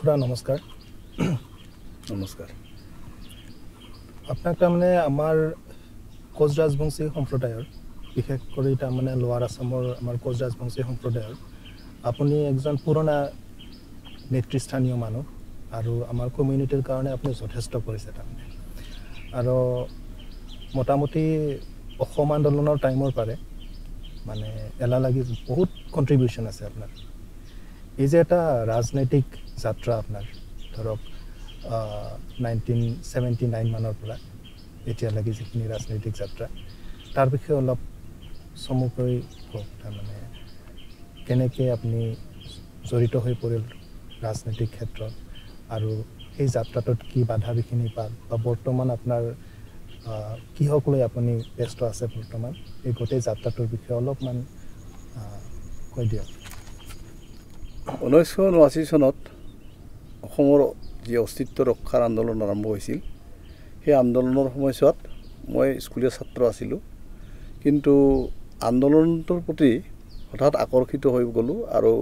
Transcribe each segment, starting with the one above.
খুৰা নমস্কাৰ। নমস্কাৰ। আপোনাক তাৰমানে আমাৰ কোচ ৰাজবংশী সম্প্ৰদায়ৰ বিশেষ কৰি তাৰমানে লোৱাৰ আসামৰ আমাৰ কোচ ৰাজবংশী সম্প্ৰদায়ৰ আপুনি একজন পুৰণা নেতৃস্থানীয় মানুহ আৰু আমাৰ কমিউনিটিৰ কাৰণে আপুনি যথেষ্ট কৰিছে তাৰমানে আৰু মোটামুটি অসম আন্দোলনৰ টাইমৰ পাৰে মানে এলা লাগি বহুত কণ্ট্ৰিবিউশ্যন আছে আপোনাৰ। এই যে এটা ৰাজনৈতিক যাত্ৰা আপোনাৰ ধৰক 1979 মানৰ পৰা এতিয়ালৈকে যিখিনি ৰাজনৈতিক যাত্ৰা তাৰ বিষয়ে অলপ চমুকৈ কওক। তাৰমানে কেনেকৈ আপুনি জড়িত হৈ পৰিল ৰাজনৈতিক ক্ষেত্ৰত আৰু সেই যাত্ৰাটোত কি বাধা বিঘিনি পাল বা বৰ্তমান আপোনাৰ কিহক লৈ আপুনি ব্যস্ত আছে বৰ্তমান এই গোটেই যাত্ৰাটোৰ বিষয়ে অলপমান কৈ দিয়ক। 1989 চনত অসমৰ যি অস্তিত্ব ৰক্ষাৰ আন্দোলন আৰম্ভ হৈছিল সেই আন্দোলনৰ সময়ছোৱাত মই স্কুলীয়া ছাত্ৰ আছিলোঁ, কিন্তু আন্দোলনটোৰ প্ৰতি হঠাৎ আকৰ্ষিত হৈ গ'লোঁ আৰু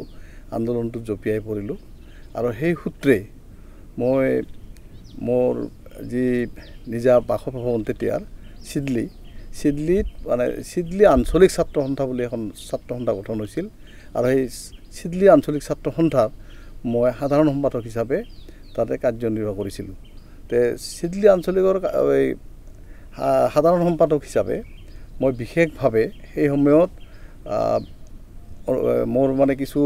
আন্দোলনটোত জঁপিয়াই পৰিলোঁ আৰু সেই সূত্ৰে মই মোৰ যি নিজা বাসভৱন তেতিয়াৰ চিডলিত মানে চিডলি আঞ্চলিক ছাত্ৰ সন্থা বুলি এখন ছাত্ৰ সন্থা গঠন হৈছিল আৰু সেই চিডলি আঞ্চলিক ছাত্ৰ সন্থাৰ মই সাধাৰণ সম্পাদক হিচাপে তাতে কাৰ্যনিৰ্বাহ কৰিছিলোঁ। তে চিডলি আঞ্চলিকৰ এই সাধাৰণ সম্পাদক হিচাপে মই বিশেষভাৱে সেই সময়ত মোৰ মানে কিছু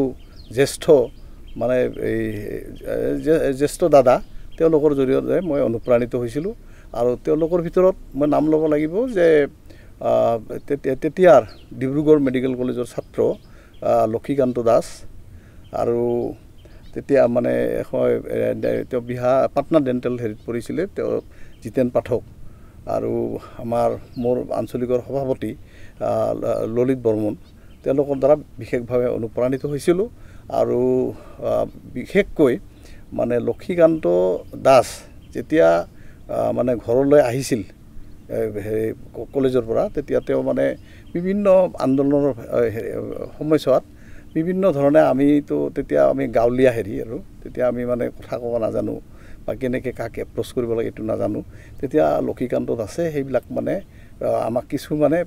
জ্যেষ্ঠ দাদা তেওঁলোকৰ জৰিয়তে মই অনুপ্ৰাণিত হৈছিলোঁ আৰু তেওঁলোকৰ ভিতৰত মই নাম ল'ব লাগিব যে তেতিয়াৰ ডিব্ৰুগড় মেডিকেল কলেজৰ ছাত্ৰ লক্ষীকান্ত দাস আৰু তেতিয়া মানে তেওঁ পাটনা ডেণ্টেল হেৰিত পঢ়িছিলে, তেওঁ জিতেন পাঠক আৰু মোৰ আঞ্চলিকৰ সভাপতি ললিত বৰ্মন, তেওঁলোকৰ দ্বাৰা বিশেষভাৱে অনুপ্ৰাণিত হৈছিলোঁ আৰু বিশেষকৈ মানে লক্ষীকান্ত দাস যেতিয়া মানে ঘৰলৈ আহিছিল কলেজৰ পৰা, তেতিয়া তেওঁ মানে বিভিন্ন আন্দোলনৰ সময়ছোৱাত বিভিন্ন ধৰণে আমিতো তেতিয়া আমি গাঁৱলীয়া আৰু তেতিয়া আমি মানে কথা ক'ব নাজানো বা কেনেকৈ কাক এপ্ৰ'চ কৰিব লাগে এইটো নাজানো। তেতিয়া লক্ষীকান্ত দাসে সেইবিলাক মানে আমাক কিছু মানে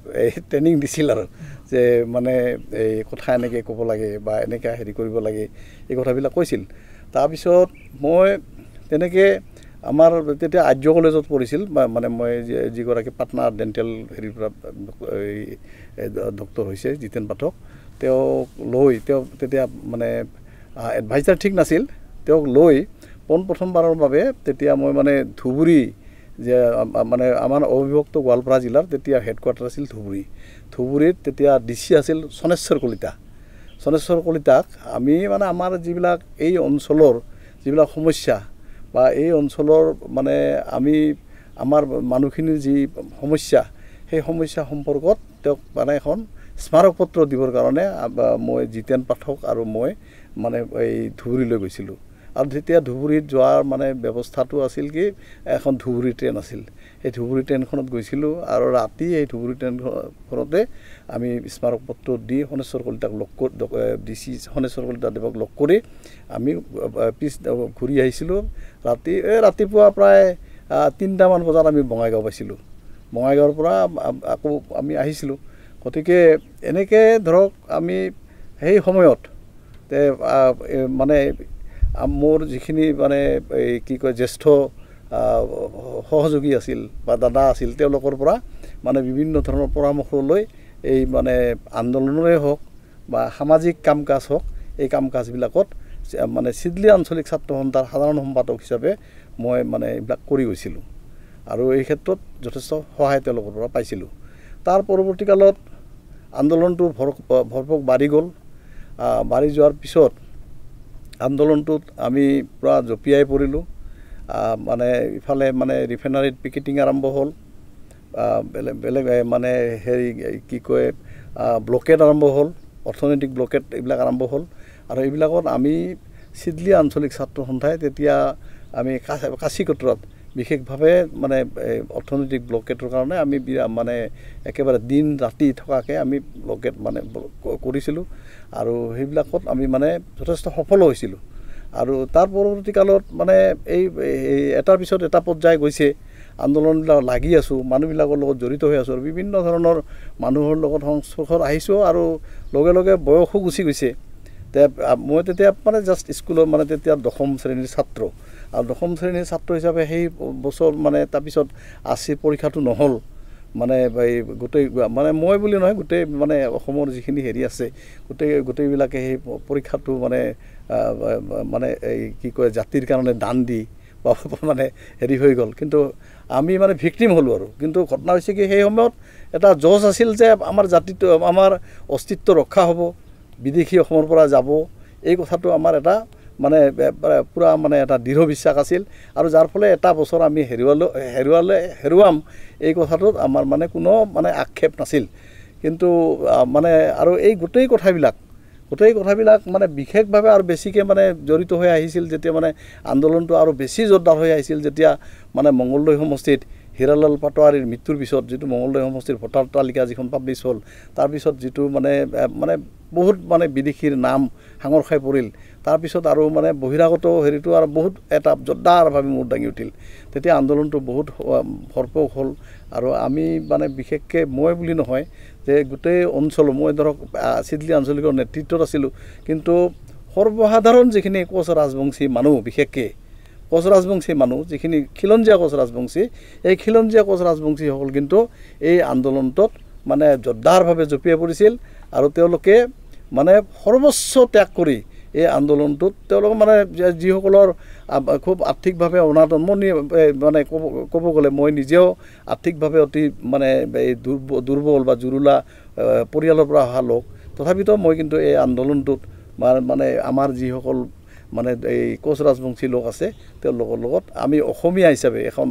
ট্ৰেইনিং দিছিল আৰু যে মানে এই কথা এনেকৈ ক'ব লাগে বা এনেকৈ কৰিব লাগে এই কথাবিলাক কৈছিল। তাৰপিছত মই তেনেকৈ আমাৰ তেতিয়া আৰ্য কলেজত পঢ়িছিল মানে মই যিগৰাকী পাটনা ডেণ্টেল হেৰিৰ পৰা ডক্টৰ হৈছে জিতেন পাঠক, তেওঁক তেতিয়া মানে এডভাইজাৰ ঠিক নাছিল, তেওঁক লৈ পোনপ্ৰথমবাৰৰ বাবে তেতিয়া মই মানে ধুবুৰী যে মানে আমাৰ অবিভক্ত গোৱালপাৰা জিলাৰ তেতিয়া হেডকোৱাৰ্টাৰ আছিল ধুবুৰীত তেতিয়া DC আছিল চনেশ্বৰ কলিতাক আমি মানে আমাৰ যিবিলাক এই অঞ্চলৰ যিবিলাক সমস্যা বা এই অঞ্চলৰ মানে আমাৰ মানুহখিনিৰ যি সমস্যা সেই সমস্যা সম্পৰ্কত তেওঁক মানে এখন স্মাৰক পত্ৰ দিবৰ কাৰণে মই জিতেন পাঠক আৰু মই মানে এই ধুবুৰীলৈ গৈছিলোঁ। আৰু তেতিয়া ধুবুৰীত যোৱাৰ মানে ব্যৱস্থাটো আছিল কি এখন ধুবুৰী ট্ৰেইন আছিল, সেই ধুবুৰী ট্ৰেইনখনত গৈছিলোঁ আৰু ৰাতি এই ধুবুৰী ট্ৰেইনখনতে আমি স্মাৰক পত্ৰ দি শনেশ্বৰ কলিতাক DC শনেশ্বৰ কলিতা দেৱক লগ কৰি আমি ঘূৰি আহিছিলোঁ। ৰাতিপুৱা প্ৰায় 3টামান বজাত আমি বঙাইগাঁও পাইছিলোঁ, বঙাইগাঁৱৰ পৰা আকৌ আমি আহিছিলোঁ। গতিকে এনেকৈ ধৰক আমি সেই সময়ত মানে মোৰ যিখিনি মানে এই কি কয় জ্যেষ্ঠ সহযোগী আছিল বা দাদা আছিল, তেওঁলোকৰ পৰা মানে বিভিন্ন ধৰণৰ পৰামৰ্শ লৈ এই মানে আন্দোলনৰে হওক বা সামাজিক কাম কাজ হওক, এই কাম কাজবিলাকত মানে চিডলি আঞ্চলিক ছাত্ৰ সন্থাৰ সাধাৰণ সম্পাদক হিচাপে মই মানে এইবিলাক কৰি গৈছিলোঁ আৰু এই ক্ষেত্ৰত যথেষ্ট সহায় তেওঁলোকৰ পৰা পাইছিলোঁ। তাৰ পৰৱৰ্তী কালত আন্দোলনটো ভৰপক বাঢ়ি গ'ল। বাঢ়ি যোৱাৰ পিছত আন্দোলনটোত আমি পূৰা জঁপিয়াই পৰিলোঁ। মানে ইফালে মানে ৰিফাইনাৰীত পিকেটিং আৰম্ভ হ'ল, বেলেগ মানে হেৰি কি কয় ব্লকেট আৰম্ভ হ'ল, অৰ্থনৈতিক ব্লকেট এইবিলাক আৰম্ভ হ'ল আৰু এইবিলাকত আমি চিডলি আঞ্চলিক ছাত্ৰ সন্থাই তেতিয়া আমি কাছিকতৰাত বিশেষভাৱে মানে অৰ্থনৈতিক ব্লকেটৰ কাৰণে আমি মানে একেবাৰে দিন ৰাতি থকাকৈ আমি ব্লকেট মানে কৰিছিলোঁ আৰু সেইবিলাকত আমি মানে যথেষ্ট সফল হৈছিলোঁ। আৰু তাৰ পৰৱৰ্তী কালত মানে এই এটাৰ পিছত এটা পৰ্যায় গৈছে আন্দোলনবিলাক লাগি আছোঁ মানুহবিলাকৰ লগত জড়িত হৈ আছোঁ আৰু বিভিন্ন ধৰণৰ মানুহৰ লগত সংস্পৰ্শত আহিছোঁ আৰু লগে লগে বয়সো গুচি গৈছে মই তেতিয়া মানে জাষ্ট স্কুলৰ মানে তেতিয়া 10ম শ্ৰেণীৰ ছাত্ৰ আৰু 10ম শ্ৰেণীৰ ছাত্ৰ হিচাপে সেই বছৰ মানে তাৰপিছত AC পৰীক্ষাটো নহ'ল মানে এই গোটেই মানে মই বুলি নহয় গোটেই মানে অসমৰ যিখিনি হেৰি আছে গোটেইবিলাকে সেই পৰীক্ষাটো মানে এই কি কয় জাতিৰ কাৰণে দান দি মানে হেৰি হৈ গ'ল কিন্তু আমি মানে ভিক্টিম হ'লোঁ আৰু কিন্তু ঘটনা হৈছে কি সেই সময়ত এটা জজ আছিল যে আমাৰ জাতিটো আমাৰ অস্তিত্ব ৰক্ষা হ'ব বিদেশী অসমৰ পৰা যাব এই কথাটো আমাৰ এটা মানে পুৰা মানে এটা দৃঢ় বিশ্বাস আছিল আৰু যাৰ ফলে এটা বছৰ আমি হেৰুৱাম এই কথাটোত আমাৰ মানে কোনো মানে আক্ষেপ নাছিল কিন্তু মানে আৰু এই গোটেই কথাবিলাক মানে বিশেষভাৱে আৰু বেছিকৈ মানে জড়িত হৈ আহিছিল যেতিয়া মানে আন্দোলনটো আৰু বেছি জোৰদাৰ হৈ আহিছিল যেতিয়া মানে মঙ্গলদৈ সমষ্টিত হীৰালাল পাটোৱাৰীৰ মৃত্যুৰ পিছত যিটো মঙ্গলদৈ সমষ্টিৰ ভোটাৰ তালিকা যিখন পাব্লিছ হ'ল তাৰপিছত যিটো মানে বহুত মানে বিদেশীৰ নাম সাঙৰ খাই পৰিল তাৰপিছত আৰু মানে বহিৰাগত হেৰিটো আৰু বহুত এটা জোৰদাৰভাৱে মূৰ দাঙি উঠিল তেতিয়া আন্দোলনটো বহুত ভৰপক হ'ল আৰু আমি মানে বিশেষকৈ মই বুলি নহয় যে গোটেই অঞ্চল মই ধৰক চিডলি আঞ্চলিকৰ নেতৃত্বত আছিলোঁ কিন্তু সৰ্বসাধাৰণ যিখিনি কোচ ৰাজবংশী মানুহ বিশেষকৈ কোচ ৰাজবংশী মানুহ যিখিনি খিলঞ্জীয়া কোচ ৰাজবংশী এই খিলঞ্জীয়া কোচ ৰাজবংশীসকল কিন্তু এই আন্দোলনটোত মানে জোৰদাৰভাৱে জঁপিয়াই পৰিছিল আৰু তেওঁলোকে মানে সৰ্বোচ্চ ত্যাগ কৰি এই আন্দোলনটোত তেওঁলোক মানে যিসকলৰ খুব আৰ্থিকভাৱে অনাটন মানে ক'ব গ'লে মই নিজেও আৰ্থিকভাৱে অতি মানে এই দুৰ্বল বা জুৰুলা পৰিয়ালৰ পৰা অহা লোক তথাপিতো মই কিন্তু এই আন্দোলনটোত মানে আমাৰ যিসকল মানে এই কোচ ৰাজবংশী লোক আছে তেওঁলোকৰ লগত আমি অসমীয়া হিচাপে এখন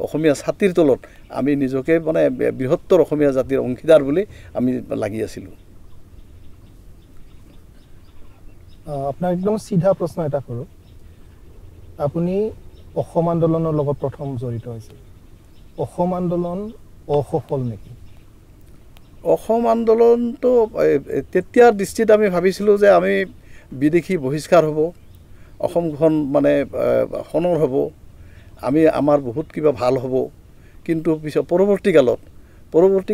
অসমীয়া ছাতিৰ তলত আমি নিজকে মানে বৃহত্তৰ অসমীয়া জাতিৰ অংশীদাৰ বুলি আমি লাগি আছিলোঁ আপোনাক একদম চিধা প্ৰশ্ন এটা কৰোঁ আপুনি অসম আন্দোলনৰ লগত প্ৰথম জড়িত হৈছিল অসম আন্দোলন অসফল নেকি অসম আন্দোলনটো তেতিয়াৰ দৃষ্টিত আমি ভাবিছিলোঁ যে আমি বিদেশী বহিষ্কাৰ হ'ব অসমখন মানে সোণৰ হ'ব আমাৰ বহুত কিবা ভাল হ'ব কিন্তু পিছত পৰৱৰ্তী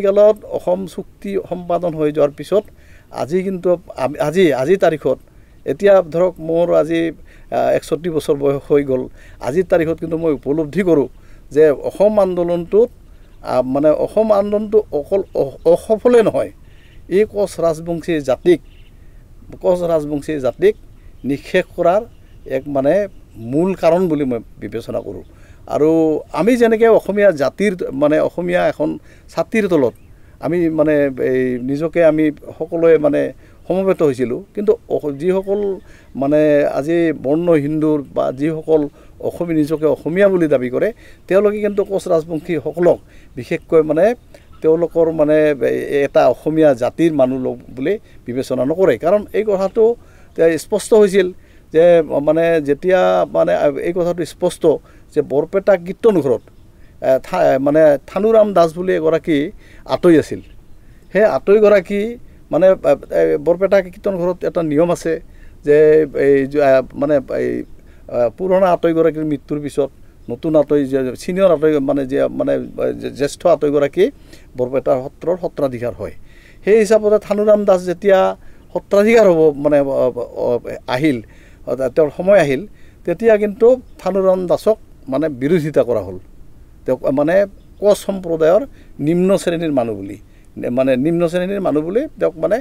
কালত অসম চুক্তি সম্পাদন হৈ যোৱাৰ পিছত আজি কিন্তু আজি তাৰিখত এতিয়া ধৰক মোৰ আজি 61 বছৰ বয়স হৈ গ'ল আজিৰ তাৰিখত কিন্তু মই উপলব্ধি কৰোঁ যে অসম আন্দোলনটো অকল অসফলে নহয় এই কোচ ৰাজবংশী জাতিক নিঃশেষ কৰাৰ এক মানে মূল কাৰণ বুলি মই বিবেচনা কৰোঁ আৰু আমি যেনেকৈ অসমীয়া জাতিৰ মানে অসমীয়া এখন ছাতিৰ তলত আমি মানে এই নিজকে আমি সকলোৱে মানে সমবেত হৈছিলোঁ কিন্তু যিসকল মানে আজি বৰ্ণ হিন্দুৰ বা যিসকল নিজকে অসমীয়া বুলি দাবী কৰে তেওঁলোকে কিন্তু কোচ ৰাজবংশীসকলক বিশেষকৈ মানে তেওঁলোকৰ মানে এটা অসমীয়া জাতিৰ মানুহ বুলি বিবেচনা নকৰে কাৰণ এই কথাটো স্পষ্ট হৈছিল যে মানে যেতিয়া মানে এই কথাটো স্পষ্ট যে বৰপেটা কীৰ্তন ঘৰত মানে থানুৰাম দাস বুলি এগৰাকী আতৈ আছিল সেই আতৈগৰাকী মানে বৰপেটা কীৰ্তন ঘৰত এটা নিয়ম আছে যে এই মানে এই পুৰণা আতৈগৰাকীৰ মৃত্যুৰ পিছত নতুন আতৈ ছিনিয়ৰ আতৈ মানে জ্যেষ্ঠ আতৈগৰাকী বৰপেটা সত্ৰৰ সত্ৰাধিকাৰ হয় সেই হিচাপতে থানুৰাম দাস যেতিয়া সত্ৰাধিকাৰ হ'ব মানে আহিল তেওঁৰ সময় আহিল তেতিয়া কিন্তু থানুৰাম দাসক মানে বিৰোধিতা কৰা হ'ল তেওঁক মানে কোচ সম্প্ৰদায়ৰ নিম্ন শ্ৰেণীৰ মানুহ বুলি তেওঁক মানে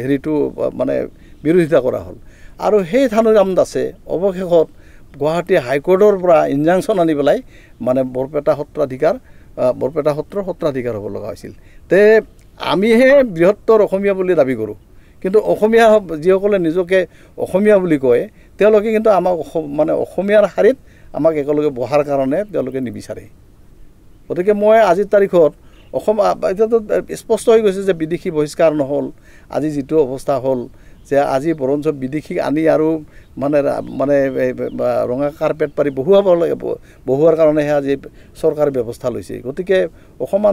হেৰিটো মানে বিৰোধিতা কৰা হ'ল আৰু সেই থানুৰাম দাসে অৱশেষত গুৱাহাটী হাইকোৰ্টৰ পৰা ইনজাংচন আনি পেলাই মানে বৰপেটা সত্ৰৰ সত্ৰাধিকাৰ হ'ব লগা হৈছিল আমিহে বৃহত্তৰ অসমীয়া বুলি দাবী কৰোঁ কিন্তু অসমীয়া যিসকলে নিজকে অসমীয়া বুলি কয় তেওঁলোকে কিন্তু আমাক মানে অসমীয়াৰ শাৰীত আমাক একেলগে বহাৰ কাৰণে তেওঁলোকে নিবিচাৰে গতিকে মই আজিৰ তাৰিখত অসম এতিয়াতো স্পষ্ট হৈ গৈছে যে বিদেশী বহিষ্কাৰ নহ'ল আজি যিটো অৱস্থা হ'ল যে আজি বৰঞ্চ বিদেশী আনি আৰু মানে ৰঙা কাৰ্পেট পাৰি বহুৱাৰ কাৰণেহে আজি চৰকাৰে ব্যৱস্থা লৈছে গতিকে অসম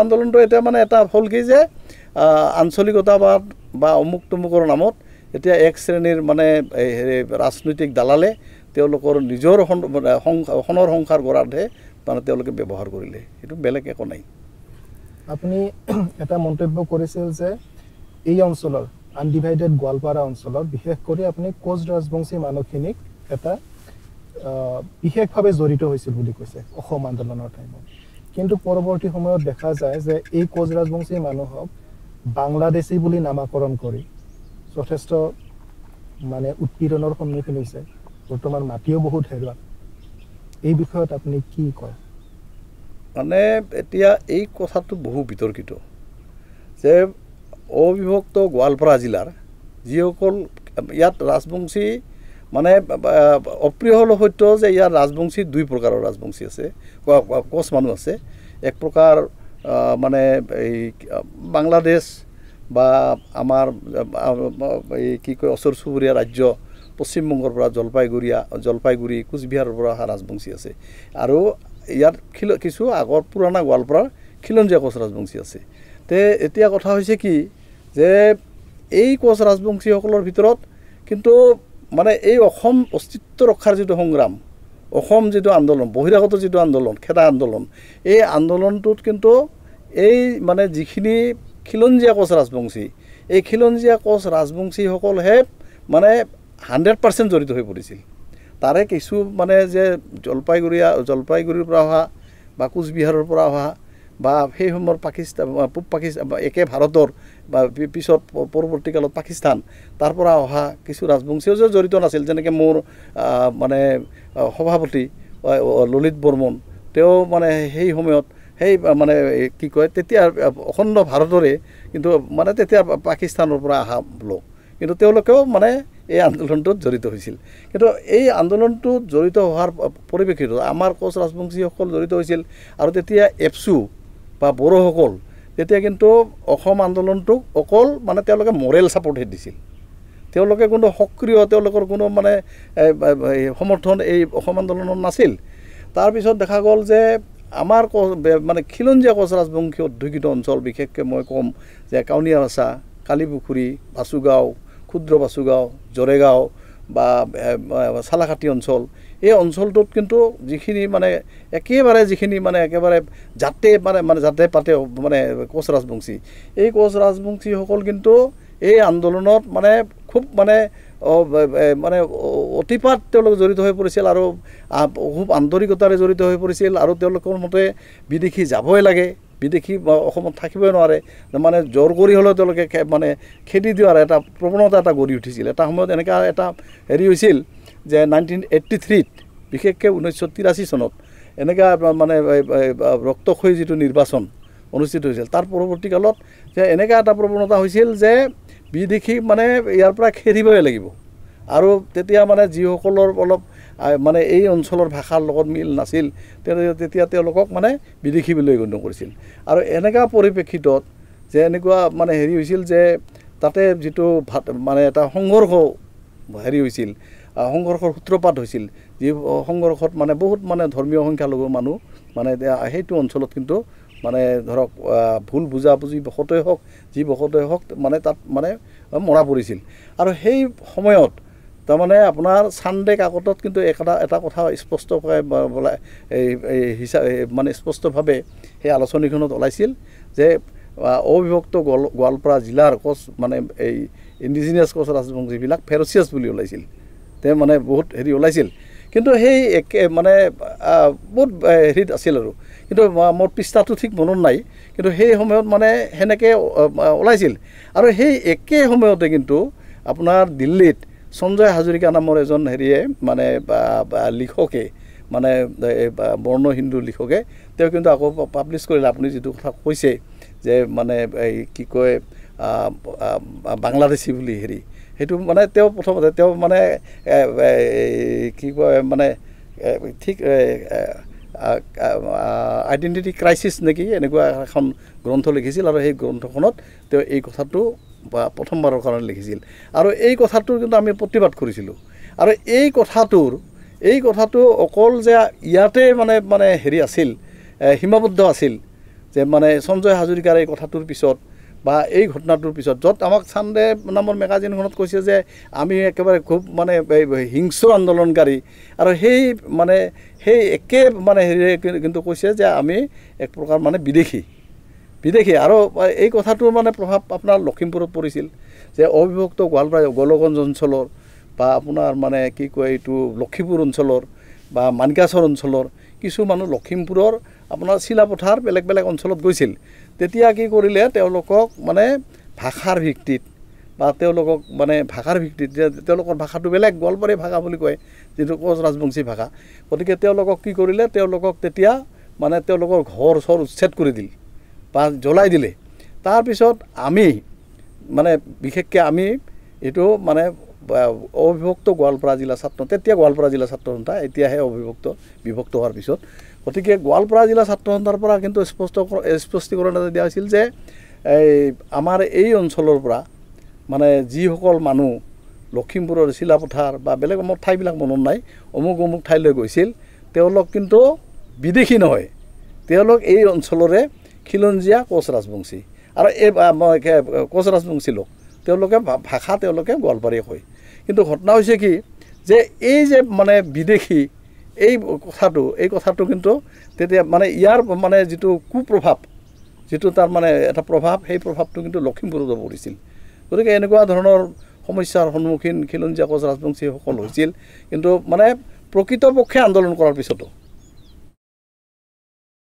আন্দোলনটো এতিয়া মানে এটা হ'ল কি যে আঞ্চলিকতাবাদ বা অমুক তমুকৰ নামত এতিয়া এক শ্ৰেণীৰ মানে ৰাজনৈতিক দালালে তেওঁলোকৰ নিজৰ সোণৰ সংসাৰ গঢ়াতহে মানে তেওঁলোকে ব্যৱহাৰ কৰিলে, সেইটো বেলেগ একো নাই। আপুনি এটা মন্তব্য কৰিছিল যে এই অঞ্চলৰ আনডিভাইডেড গোৱালপাৰা অঞ্চলৰ বিশেষ কৰি আপুনি কোচ ৰাজবংশী মানুহখিনিক এটা বিশেষভাৱে জড়িত হৈছিল বুলি কৈছে অসম আন্দোলনৰ টাইমত। কিন্তু পৰৱৰ্তী সময়ত দেখা যায় যে এই কোচ ৰাজবংশী মানুহক বাংলাদেশী বুলি নামাকৰণ কৰি যথেষ্ট মানে উৎপীড়নৰ সন্মুখীন হৈছে, বৰ্তমান মাটিও বহুত হেৰুৱা। এই বিষয়ত আপুনি কি কয়? মানে এতিয়া এই কথাটো বহু বিতৰ্কিত যে অবিভক্ত গোৱালপাৰা জিলাৰ যিসকল ইয়াত ৰাজবংশী মানে অপ্ৰিয় হ'ল সত্য যে ইয়াৰ ৰাজবংশী দুই প্ৰকাৰৰ ৰাজবংশী আছে, কোচ মানুহ আছে। এক প্ৰকাৰ মানে এই বাংলাদেশ বা আমাৰ এই কি কয় ওচৰ চুবুৰীয়া ৰাজ্য পশ্চিমবংগৰ পৰা জলপাইগুৰি কোচবিহাৰৰ পৰা অহা ৰাজবংশী আছে, আৰু ইয়াত কিছু আগৰ পুৰণা গোৱালপাৰাৰ খিলঞ্জীয়া কোচ ৰাজবংশী আছে। তে এতিয়া কথা হৈছে কি যে এই কোচ ৰাজবংশীসকলৰ ভিতৰত কিন্তু মানে এই অসম অস্তিত্ব ৰক্ষাৰ যিটো সংগ্ৰাম, অসম যিটো আন্দোলন, বহিৰাগত যিটো আন্দোলন, খেদা আন্দোলন, এই আন্দোলনটোত কিন্তু এই মানে যিখিনি খিলঞ্জীয়া কোচ ৰাজবংশী, এই খিলঞ্জীয়া কোচ ৰাজবংশীসকলহে মানে 100% জড়িত হৈ পৰিছিল। তাৰে কিছু মানে যে জলপাইগুৰিৰ পৰা অহা বা কোচবিহাৰৰ পৰা অহা বা সেই সময়ৰ পূব পাকিস্তান একে ভাৰতৰ বা পিছত পৰৱৰ্তীকালত পাকিস্তান তাৰ পৰা অহা কিছু ৰাজবংশীও যে জড়িত নাছিল, যেনেকৈ মোৰ মানে সভাপতি ললিত বৰ্মন, তেওঁ মানে সেই সময়ত সেই মানে কি কয় তেতিয়া অখণ্ড ভাৰতৰে কিন্তু মানে তেতিয়া পাকিস্তানৰ পৰা অহা লোক, কিন্তু তেওঁলোকেও মানে এই আন্দোলনটোত জড়িত হৈছিল। কিন্তু এই আন্দোলনটোত জড়িত হোৱাৰ পৰিপ্ৰেক্ষিতত আমাৰ কোচ ৰাজবংশীসকল জড়িত হৈছিল, আৰু তেতিয়া এপচু বা বড়োসকল তেতিয়া কিন্তু অসম আন্দোলনটোক অকল মানে তেওঁলোকে মৰেল ছাপৰ্টহে দিছিল, তেওঁলোকে কোনো সক্ৰিয় তেওঁলোকৰ কোনো মানে সমৰ্থন এই অসম আন্দোলনত নাছিল। তাৰপিছত দেখা গ'ল যে আমাৰ মানে খিলঞ্জীয়া কোচ ৰাজবংশী অধ্যুষিত অঞ্চল, বিশেষকৈ মই ক'ম যে কাউনীয়াৱাছা, কালীপুখুৰী, বাচুগাঁও, ক্ষুদ্ৰ বাচুগাঁও, জৰেগাঁও বা চালাকাটি অঞ্চল, এই অঞ্চলটোত কিন্তু যিখিনি মানে একেবাৰে জাতে পাতে মানে কোচ ৰাজবংশী, এই কোচ ৰাজবংশীসকল কিন্তু এই আন্দোলনত মানে খুব মানে অতিপাত তেওঁলোক জড়িত হৈ পৰিছিল, আৰু খুব আন্তৰিকতাৰে জড়িত হৈ পৰিছিল, আৰু তেওঁলোকৰ মতে বিদেশী যাবই লাগে, বিদেশী অসমত থাকিবই নোৱাৰে, মানে জোৰ কৰি হ'লেও তেওঁলোকে মানে খেদি দিয়াৰ এটা প্ৰৱণতা এটা গঢ়ি উঠিছিল। এটা সময়ত এনেকুৱা এটা হেৰি হৈছিল যে 1983 বিশেষকৈ 1983 চনত এনেকুৱা মানে ৰক্তক্ষয়ী যিটো নিৰ্বাচন অনুষ্ঠিত হৈছিল, তাৰ পৰৱৰ্তীকালত যে এনেকুৱা এটা প্ৰৱণতা হৈছিল যে বিদেশী মানে ইয়াৰ পৰা খেদিবই লাগিব, আৰু তেতিয়া মানে যিসকলৰ অলপ মানে এই অঞ্চলৰ ভাষাৰ লগত মিল নাছিল তেতিয়া তেওঁলোকক মানে বিদেশী বুলি গণ্য কৰিছিল। আৰু এনেকুৱা পৰিপ্ৰেক্ষিতত যে এনেকুৱা মানে হেৰি হৈছিল যে তাতে যিটো মানে এটা সংঘৰ্ষ হেৰি হৈছিল, সংঘৰ্ষৰ সূত্ৰপাত হৈছিল, যি সংঘৰ্ষত মানে বহুত মানে ধৰ্মীয় সংখ্যালঘু মানুহ মানে সেইটো অঞ্চলত কিন্তু মানে ধৰক ভুল বুজাবুজি বশতই হওক যি বশতই হওক মানে তাত মানে মৰা পৰিছিল। আৰু সেই সময়ত তাৰমানে আপোনাৰ চানডে কাকতত কিন্তু এটা কথা স্পষ্টকৈ মানে স্পষ্টভাৱে সেই আলোচনীখনত ওলাইছিল যে অবিভক্ত গোৱালপাৰা জিলাৰ কোচ মানে এই ইণ্ডিজিনিয়াছ কোচ ৰাজবংশীবিলাক ফেৰচিয়াছ বুলি ওলাইছিল, তে মানে বহুত হেৰি ওলাইছিল। কিন্তু সেই একে মানে বহুত হেৰিত আছিল, আৰু কিন্তু মোৰ পৃষ্ঠাটো ঠিক মনত নাই, কিন্তু সেই সময়ত মানে সেনেকৈ ওলাইছিল। আৰু সেই একে সময়তে কিন্তু আপোনাৰ দিল্লীত সঞ্জয় হাজৰিকা নামৰ এজন হেৰিয়ে মানে লিখকে মানে বৰ্ণ হিন্দু লিখকে তেওঁ কিন্তু আকৌ পাব্লিছ কৰিলে, আপুনি যিটো কথা কৈছে যে মানে এই কি কয় বাংলাদেশী বুলি হেৰি, সেইটো মানে তেওঁ প্ৰথমতে তেওঁ মানে কি কয় মানে ঠিক আইডেণ্টিটি ক্ৰাইচিছ নেকি এনেকুৱা এখন গ্ৰন্থ লিখিছিল, আৰু সেই গ্ৰন্থখনত তেওঁ এই কথাটো প্ৰথমবাৰৰ কাৰণে লিখিছিল, আৰু এই কথাটোৰ কিন্তু আমি প্ৰতিবাদ কৰিছিলোঁ। আৰু এই কথাটো অকল যে ইয়াতে মানে হেৰি আছিল, সীমাবদ্ধ আছিল যে মানে সঞ্জয় হাজৰিকাৰ এই কথাটোৰ পিছত বা এই ঘটনাটোৰ পিছত য'ত আমাক ছানডে নামৰ মেগাজিনখনত কৈছে যে আমি একেবাৰে খুব মানে হিংস্ৰ আন্দোলনকাৰী আৰু সেই একে মানে হেৰি কিন্তু কৈছে যে আমি এক প্ৰকাৰ মানে বিদেশী আৰু এই কথাটোৰ মানে প্ৰভাৱ আপোনাৰ লখিমপুৰত পৰিছিল যে অবিভক্ত গোৱালপাৰা গোলগঞ্জ অঞ্চলৰ বা আপোনাৰ মানে কি কয় এইটো লক্ষীপুৰ অঞ্চলৰ বা মানকাছৰ অঞ্চলৰ কিছু মানুহ লখিমপুৰৰ আপোনাৰ চিলাপথাৰ বেলেগ বেলেগ অঞ্চলত গৈছিল তেতিয়া কি কৰিলে তেওঁলোকক মানে ভাষাৰ ভিত্তিত বা তেওঁলোকক মানে ভাষাৰ ভিত্তিত যে তেওঁলোকৰ ভাষাটো বেলেগ গোৱালপাৰী ভাষা বুলি কয় যিটো কোচ ৰাজবংশী ভাষা গতিকে তেওঁলোকক কি কৰিলে তেওঁলোকক তেতিয়া মানে তেওঁলোকৰ ঘৰ চৰ উচ্ছেদ কৰি দিল বা জ্বলাই দিলে তাৰপিছত আমি মানে বিশেষকৈ আমি এইটো মানে অবিভক্ত গোৱালপাৰা জিলা ছাত্ৰ তেতিয়া গোৱালপাৰা জিলা ছাত্ৰ সন্থা এতিয়াহে বিভক্ত হোৱাৰ পিছত গতিকে গোৱালপাৰা জিলা ছাত্ৰ সন্থাৰ পৰা কিন্তু স্পষ্টীকৰণ এটা দিয়া হৈছিল যে আমাৰ এই অঞ্চলৰ পৰা মানে যিসকল মানুহ লখিমপুৰৰ চিলাপথাৰ বা বেলেগ মোৰ ঠাইবিলাক মনত নাই অমুক ঠাইলৈ গৈছিল তেওঁলোক কিন্তু বিদেশী নহয় তেওঁলোক এই অঞ্চলৰে খিলঞ্জীয়া কোচ ৰাজবংশী আৰু এই কোচ ৰাজবংশী লোক তেওঁলোকে ভাষা তেওঁলোকে গোৱালপাৰীয়ে কয় কিন্তু ঘটনা হৈছে কি যে এই যে মানে বিদেশী এই কথাটো কিন্তু তেতিয়া মানে ইয়াৰ মানে যিটো কুপ্ৰভাৱ যিটো তাৰ মানে এটা প্ৰভাৱ সেই প্ৰভাৱটো কিন্তু লখিমপুৰতো পৰিছিল গতিকে এনেকুৱা ধৰণৰ সমস্যাৰ সন্মুখীন খিলঞ্জীয়া কোচ ৰাজবংশীসকল হৈছিল কিন্তু মানে প্ৰকৃতপক্ষে আন্দোলন কৰাৰ পিছতো